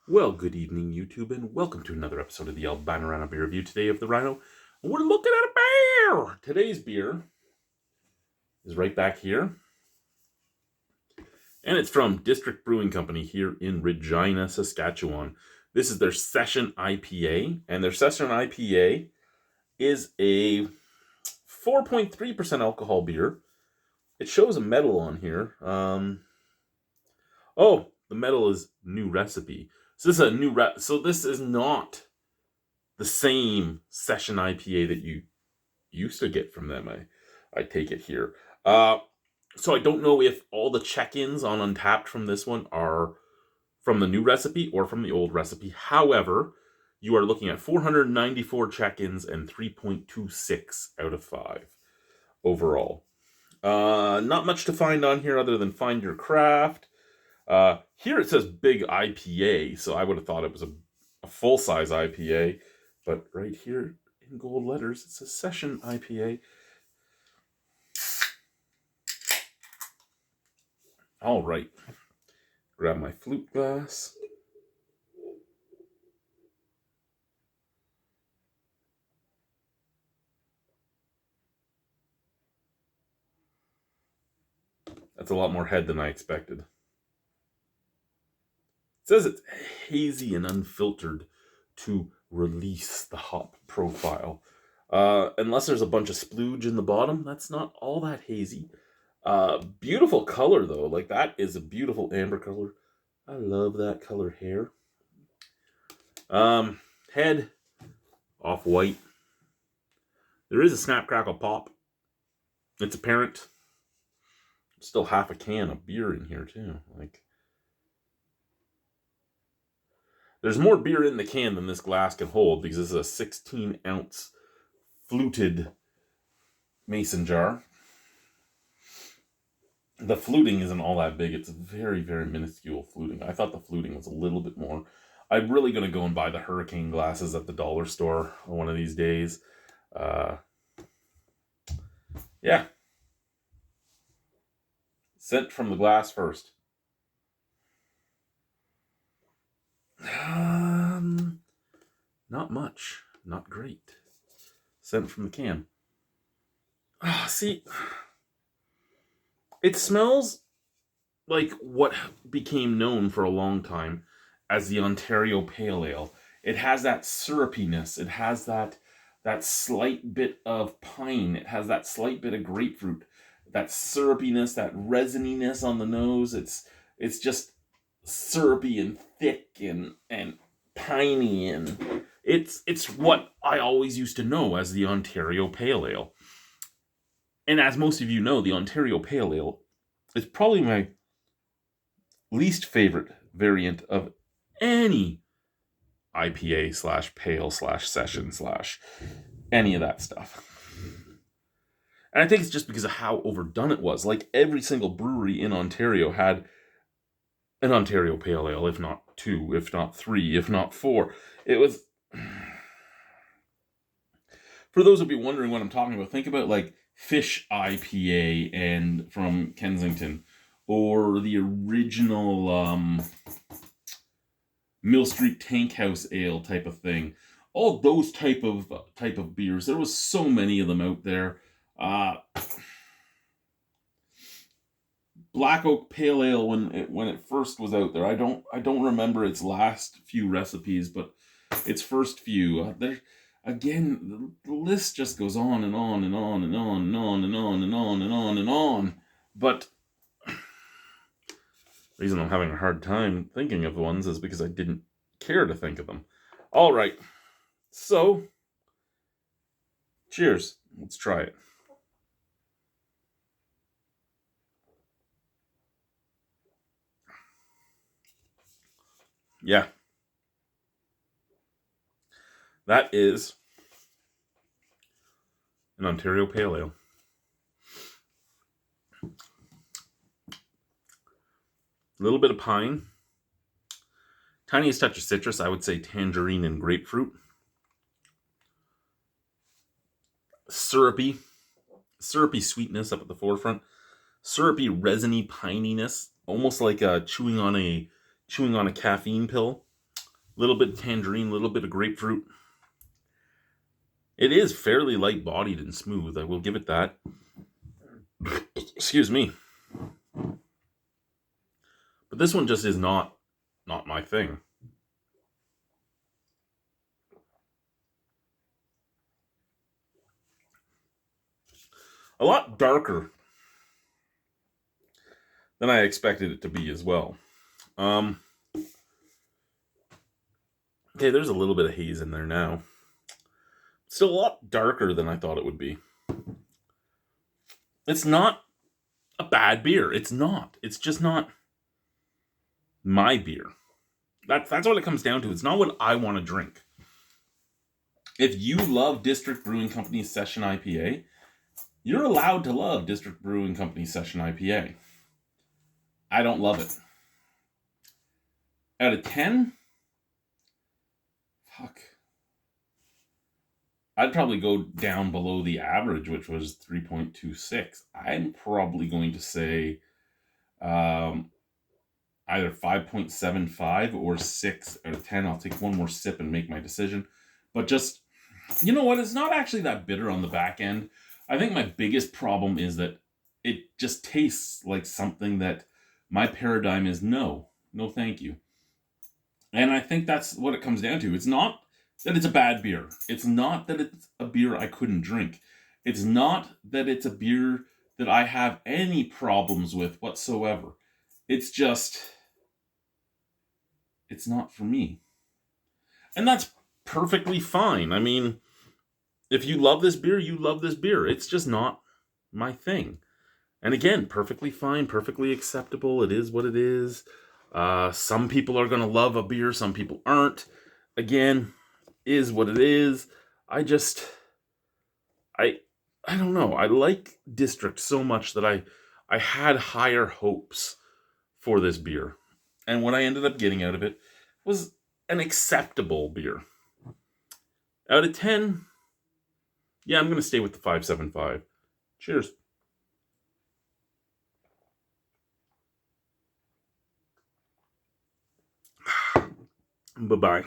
Well, good evening, YouTube, and welcome to another episode of the Albino Rhino beer review. Today of the Rhino, we're looking at a beer. Today's beer is right back here, and it's from District Brewing Company here in Regina, Saskatchewan. This is their Session IPA, and their Session IPA is a 4.3% alcohol beer. It shows a medal on here. The medal is new recipe. So this is a new so this is not the same Session IPA that you used to get from them. I take it here. So I don't know if all the check-ins on Untapped from this one are from the new recipe or from the old recipe. However, you are looking at 494 check-ins and 3.26 out of 5 overall. Not much to find on here other than find your craft. Here it says big IPA, so I would have thought it was a full-size IPA. But right here in gold letters, it says Session IPA. All right. Grab my flute glass. That's a lot more head than I expected. It says it's hazy and unfiltered to release the hop profile. Unless there's a bunch of splooge in the bottom, that's not all that hazy. Beautiful color, though. Like, that is a beautiful amber color. I love that color hair. Head, off-white. There is a snap, crackle, pop. It's apparent. Still half a can of beer in here, too. Like, there's more beer in the can than this glass can hold, because this is a 16-ounce fluted mason jar. The fluting isn't all that big. It's very, very minuscule fluting. I thought the fluting was a little bit more. I'm really going to go and buy the hurricane glasses at the dollar store one of these days. Yeah. Scent from the glass first. Not much. Not great. Scent from the can. See, it smells like what became known for a long time as the Ontario Pale Ale. It has that syrupiness. It has that slight bit of pine. It has that slight bit of grapefruit. That syrupiness, that resininess on the nose. It's just syrupy and thick and piney, and it's what I always used to know as the Ontario Pale Ale. And as most of you know, the Ontario Pale Ale is probably my least favorite variant of any IPA / pale / session / any of that stuff. And I think it's just because of how overdone it was. Like, every single brewery in Ontario had an Ontario Pale Ale, if not 2, if not 3, if not 4. It was... For those of you wondering what I'm talking about, think about like Fish IPA and from Kensington, or the original Mill Street Tank House Ale type of thing. All those type of beers. There was so many of them out there. Black Oak Pale Ale, when it first was out there, I don't remember its last few recipes, but its first few. Again, the list just goes on and on and on and on and on and on and on and on and on. But the reason I'm having a hard time thinking of ones is because I didn't care to think of them. All right. So, cheers. Let's try it. Yeah. That is an Ontario Pale Ale. A little bit of pine. Tiniest touch of citrus, I would say tangerine and grapefruit. Syrupy sweetness up at the forefront. Syrupy, resiny pininess, almost like chewing on a caffeine pill. A little bit of tangerine, a little bit of grapefruit. It is fairly light-bodied and smooth. I will give it that. Excuse me. But this one just is not my thing. A lot darker than I expected it to be as well. Okay, there's a little bit of haze in there now. Still a lot darker than I thought it would be. It's not a bad beer. It's not. It's just not my beer. That's what it comes down to. It's not what I want to drink. If you love District Brewing Company's Session IPA, you're allowed to love District Brewing Company's Session IPA. I don't love it. Out of 10, fuck. I'd probably go down below the average, which was 3.26. I'm probably going to say either 5.75 or 6 out of 10. I'll take one more sip and make my decision. But just, you know what? It's not actually that bitter on the back end. I think my biggest problem is that it just tastes like something that my paradigm is no thank you. And I think that's what it comes down to. It's not that it's a bad beer. It's not that it's a beer I couldn't drink. It's not that it's a beer that I have any problems with whatsoever. It's just, it's not for me. And that's perfectly fine. I mean, if you love this beer, you love this beer. It's just not my thing. And again, perfectly fine, perfectly acceptable. It is what it is. Some people are going to love a beer, some people aren't. Again, is what it is. I don't know. I like District so much that I had higher hopes for this beer. And what I ended up getting out of it was an acceptable beer. Out of 10, yeah, I'm going to stay with the 5.75. Cheers. Bye-bye.